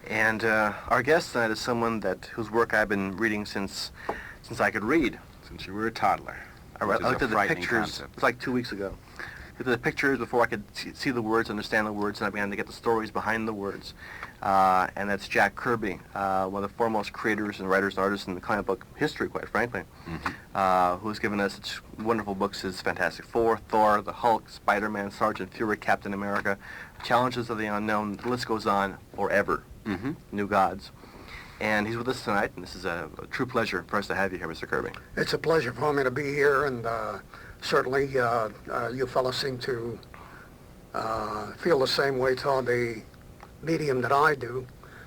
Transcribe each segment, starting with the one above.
And our guest tonight is someone whose work I've been reading since I could read. Since you were a toddler. I looked at the pictures. It was like 2 weeks ago. Looked at the pictures before I could see the words, understand the words, and I began to get the stories behind the words. And that's Jack Kirby, one of the foremost creators and writers and artists in the comic book history, quite frankly, who has given us such wonderful books as Fantastic Four, Thor, the Hulk, Spider-Man, Sergeant Fury, Captain America, Challenges of the Unknown. The list goes on forever. New Gods. And he's with us tonight, and this is a true pleasure for us to have you here, Mr. Kirby. It's a pleasure for me to be here, and certainly you fellas seem to feel the same way toward the medium that I do.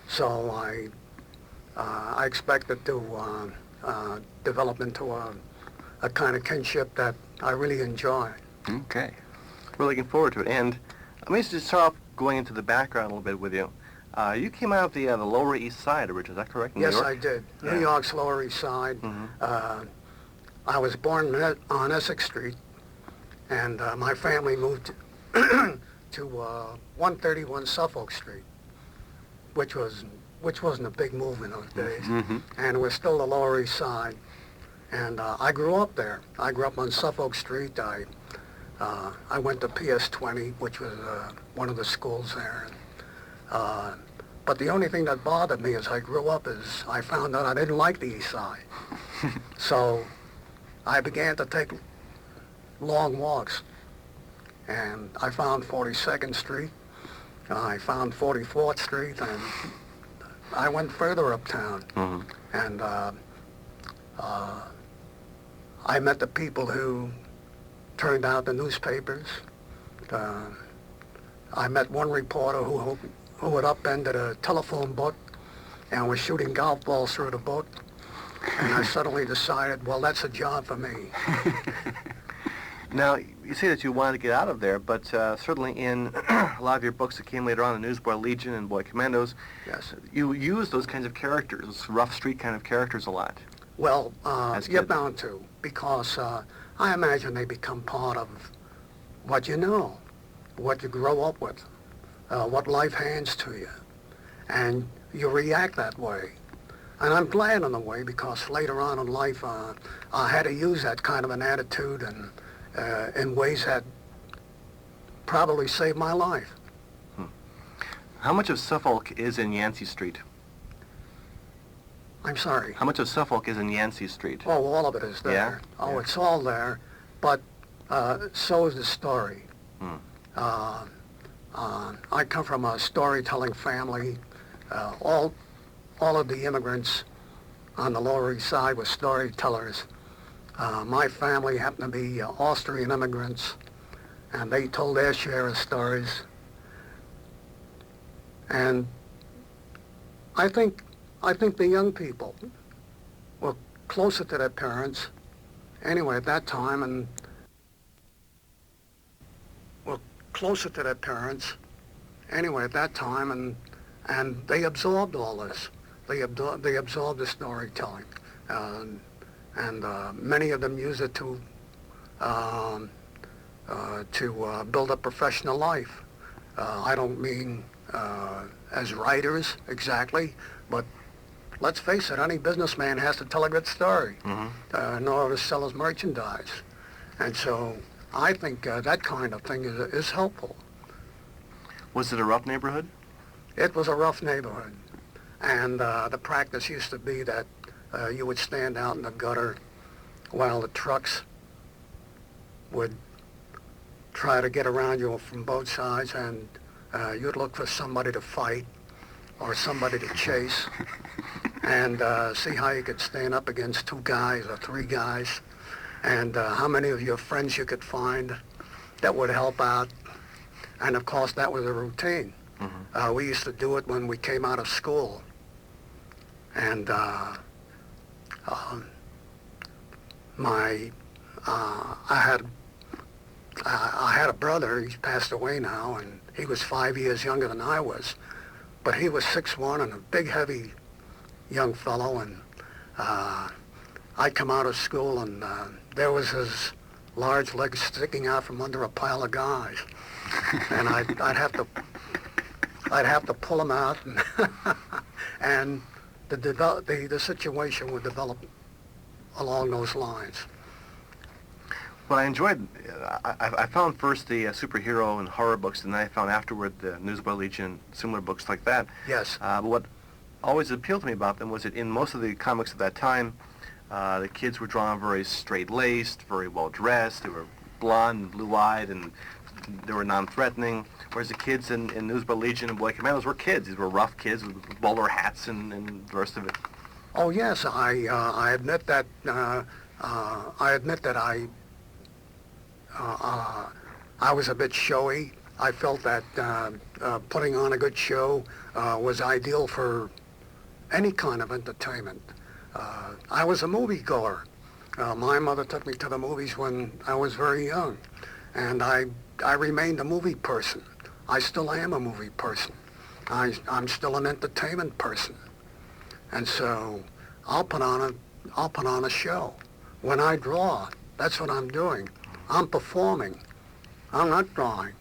So I expect it to develop into a kind of kinship that I really enjoy. Okay. We're looking forward to it. And let me just start off going into the background a little bit with you. You came out of the Lower East Side originally, is that correct? Yes, I did. Yeah. New York's Lower East Side. I was born on Essex Street, and my family moved to 131 Suffolk Street, which wasn't a big move in those days, and it was still the Lower East Side. And I grew up there. I grew up on Suffolk Street. I went to PS 20, which was one of the schools there. But the only thing that bothered me as I grew up is I found out I didn't like the East Side. So I began to take long walks. And I found 42nd Street. I found 44th Street. And I went further uptown. And I met the people who turned out the newspapers. I met one reporter who had upended a telephone book and was shooting golf balls through the book. And I suddenly decided, well, that's a job for me. Now, you say that you wanted to get out of there, but certainly in a lot of your books that came later on, the Newsboy Legion and Boy Commandos, Yes. you use those kinds of characters, rough street kind of characters a lot. Well, you're good. bound to, because I imagine they become part of what you know, what you grow up with, what life hands to you, and you react that way. And I'm glad in a way, because later on in life I had to use that kind of an attitude and in ways that probably saved my life. How much of Suffolk is in Yancey Street? I'm sorry. How much of Suffolk is in Yancey Street? Oh, all of it is there. Yeah? Oh, Yeah. it's all there, but so is the story. I come from a storytelling family. All of the immigrants on the Lower East Side were storytellers. My family happened to be Austrian immigrants, and they told their share of stories. And I think the young people were closer to their parents anyway at that time, and they absorbed all this. They absorbed the storytelling, and many of them use it to build a professional life. I don't mean as writers exactly, but let's face it, any businessman has to tell a good story in order to sell his merchandise. And so I think that kind of thing is helpful. Was it a rough neighborhood? It was a rough neighborhood. And the practice used to be that you would stand out in the gutter while the trucks would try to get around you from both sides, and you'd look for somebody to fight or somebody to chase and see how you could stand up against 2 guys or 3 guys, and how many of your friends you could find that would help out. And of course, that was a routine. We used to do it when we came out of school. And I had a brother. He's passed away now, and he was 5 years younger than I was. But he was 6'1" and a big, heavy young fellow. And I'd come out of school, and there was his large legs sticking out from under a pile of guys. And I'd have to I'd have to pull them out, and, and the situation would develop along those lines. What I enjoyed, I found first the superhero and horror books, and then I found afterward the Newsboy Legion, similar books like that. Yes. But what always appealed to me about them was that in most of the comics of that time, the kids were drawn very straight-laced, very well-dressed. They were blonde and blue-eyed, and they were non-threatening. Whereas the kids in Newsboy Legion and Boy Commandos were kids. These were rough kids with bowler hats and the rest of it. Oh yes, I admit that. I was a bit showy. I felt that putting on a good show was ideal for any kind of entertainment. I was a moviegoer. My mother took me to the movies when I was very young, and I remained a movie person. I still am a movie person. I'm still an entertainment person, and so I'll put on a show. When I draw, that's what I'm doing. I'm performing. I'm not drawing.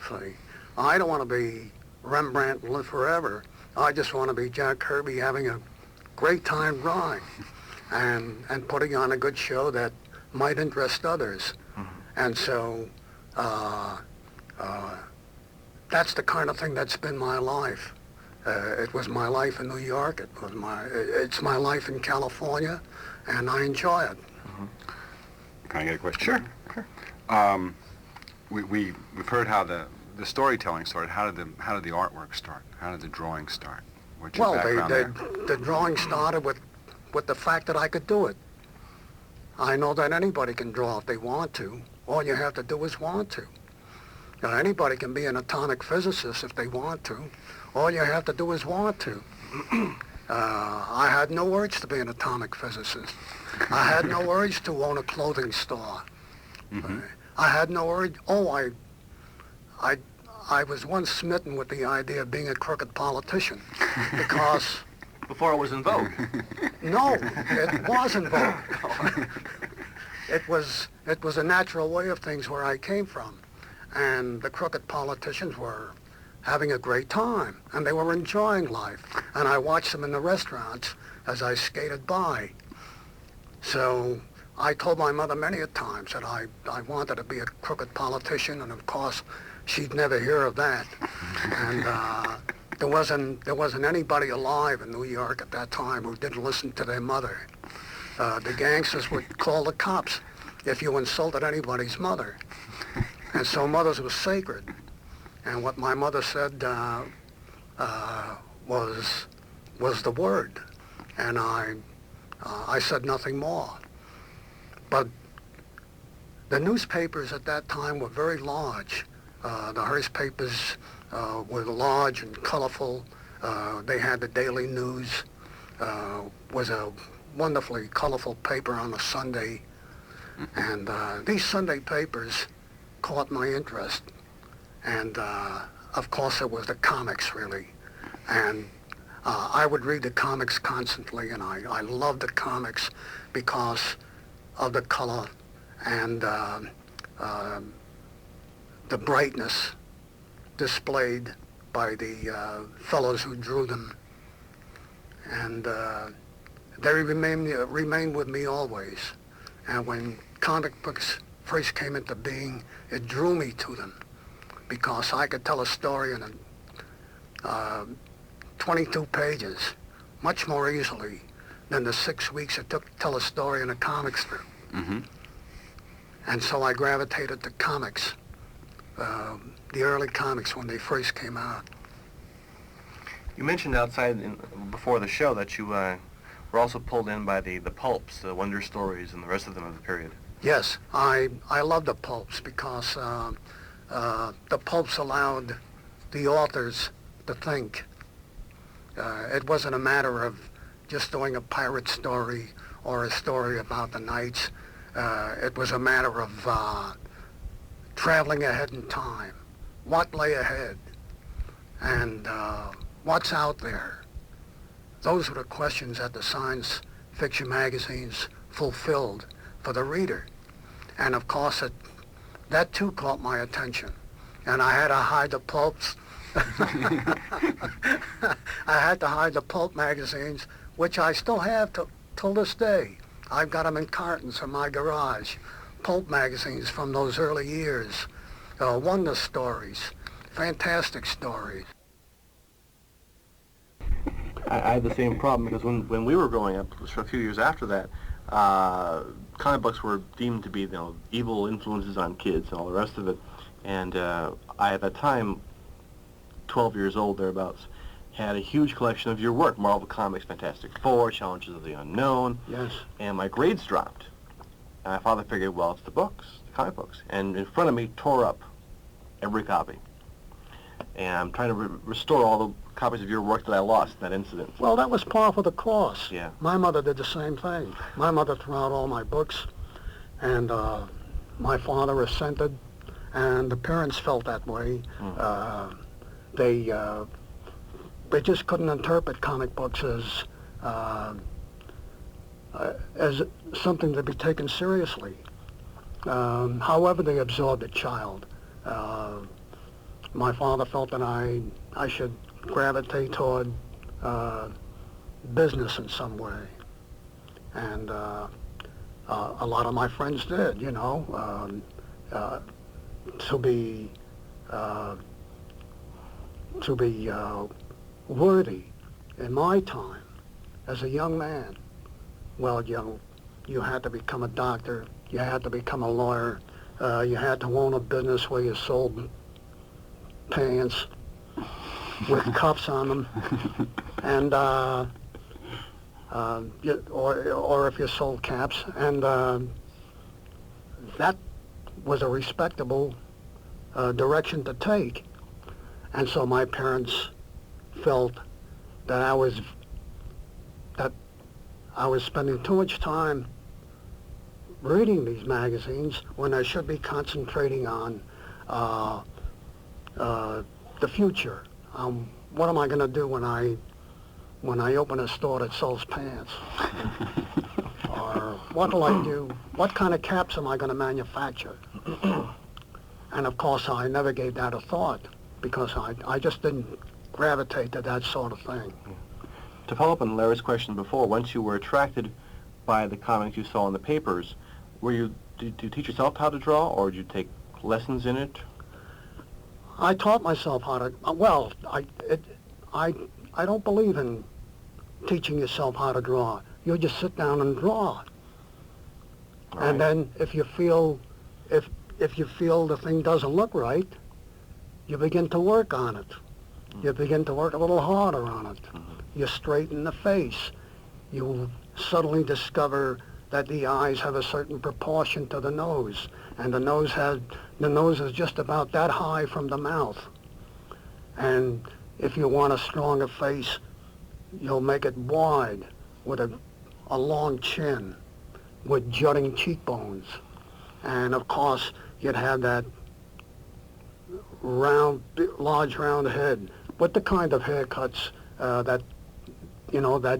See, I don't want to be Rembrandt and live forever. I just want to be Jack Kirby having a great time drawing and putting on a good show that might interest others. Mm-hmm. And so that's the kind of thing that's been my life. It was my life in New York. It's my life in California, and I enjoy it. Mm-hmm. Can I get a question? Sure. We've heard how the storytelling started. How did the artwork start? How did the drawing start? What's your background there? The drawing started with the fact that I could do it. I know that anybody can draw if they want to. All you have to do is want to. Now, anybody can be an atomic physicist if they want to. All you have to do is want to. I had no urge to be an atomic physicist. I had no urge to own a clothing store. Mm-hmm. I had no urge. I was once smitten with the idea of being a crooked politician because... Before it was in vogue. No, it was in vogue. It was a natural way of things where I came from. And the crooked politicians were having a great time, and they were enjoying life. And I watched them in the restaurants as I skated by. So I told my mother many a times that I wanted to be a crooked politician, and of course, she'd never hear of that. And there wasn't anybody alive in New York at that time who didn't listen to their mother. The gangsters would call the cops if you insulted anybody's mother. And so mothers was sacred. And what my mother said was the word. And I said nothing more. But the newspapers at that time were very large. The Hearst papers were large and colorful. They had the Daily News, was a wonderfully colorful paper on a Sunday. And these Sunday papers caught my interest. And of course it was the comics, really. And I would read the comics constantly, and I loved the comics because of the color and the brightness displayed by the fellows who drew them. And they remain with me always. And when comic books first came into being, it drew me to them because I could tell a story in 22 pages much more easily than the 6 weeks it took to tell a story in a comic strip. Mm-hmm. And so I gravitated to comics, the early comics when they first came out. You mentioned before the show that you were also pulled in by the pulps, the Wonder Stories, and the rest of them of the period. Yes, I love the pulps because the pulps allowed the authors to think. It wasn't a matter of just doing a pirate story or a story about the knights. It was a matter of traveling ahead in time, what lay ahead, and what's out there. Those were the questions that the science fiction magazines fulfilled for the reader. And of course, that too caught my attention. And I had to hide the pulps I had to hide the pulp magazines, which I still have till this day. I've got them in cartons in my garage. Pulp magazines from those early years. Wonder stories. Fantastic stories. I had the same problem because when we were growing up, for a few years after that, comic books were deemed to be, evil influences on kids and all the rest of it. And I, at that time, 12 years old thereabouts, had a huge collection of your work, Marvel Comics, Fantastic Four, Challenges of the Unknown. Yes. And my grades dropped. And my father figured, well, it's the books, the comic books. And in front of me, tore up every copy. And I'm trying to restore all the copies of your work that I lost in that incident. Well, that was par for the course. Yeah. My mother did the same thing. My mother threw out all my books, and my father assented, and the parents felt that way. They just couldn't interpret comic books as something to be taken seriously. However they absorbed a child. My father felt that I should gravitate toward business in some way, and a lot of my friends did. To be worthy in my time as a young man. Well, you had to become a doctor, you had to become a lawyer, you had to own a business where you sold pants with cuffs on them, and or if you sold caps, and that was a respectable direction to take. And so my parents felt that I was spending too much time reading these magazines when I should be concentrating on the future. What am I going to do when I open a store that sells pants? Or what will I do? What kind of caps am I going to manufacture? And of course, I never gave that a thought because I just didn't gravitate to that sort of thing. To follow up on Larry's question before, once you were attracted by the comics you saw in the papers, did you teach yourself how to draw, or did you take lessons in it? I taught myself how to. Well, I don't believe in teaching yourself how to draw. You just sit down and draw. Right. And then if you feel the thing doesn't look right, you begin to work on it. You begin to work a little harder on it. You straighten the face. You suddenly discover that the eyes have a certain proportion to the nose, and the nose is just about that high from the mouth. And if you want a stronger face, you'll make it wide with a long chin, with jutting cheekbones. And of course, you'd have that large round head with the kind of haircuts that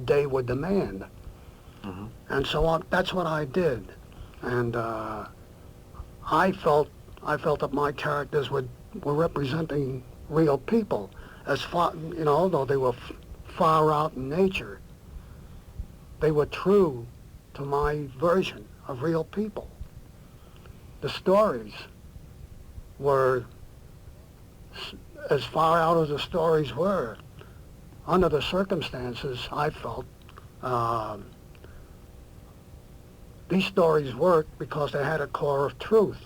day would demand. Mm-hmm. And so that's what I did. And I felt that my characters were representing real people, as far, although they were far out in nature, they were true to my version of real people. The stories were, as far out as the stories were, under the circumstances, I felt these stories worked because they had a core of truth.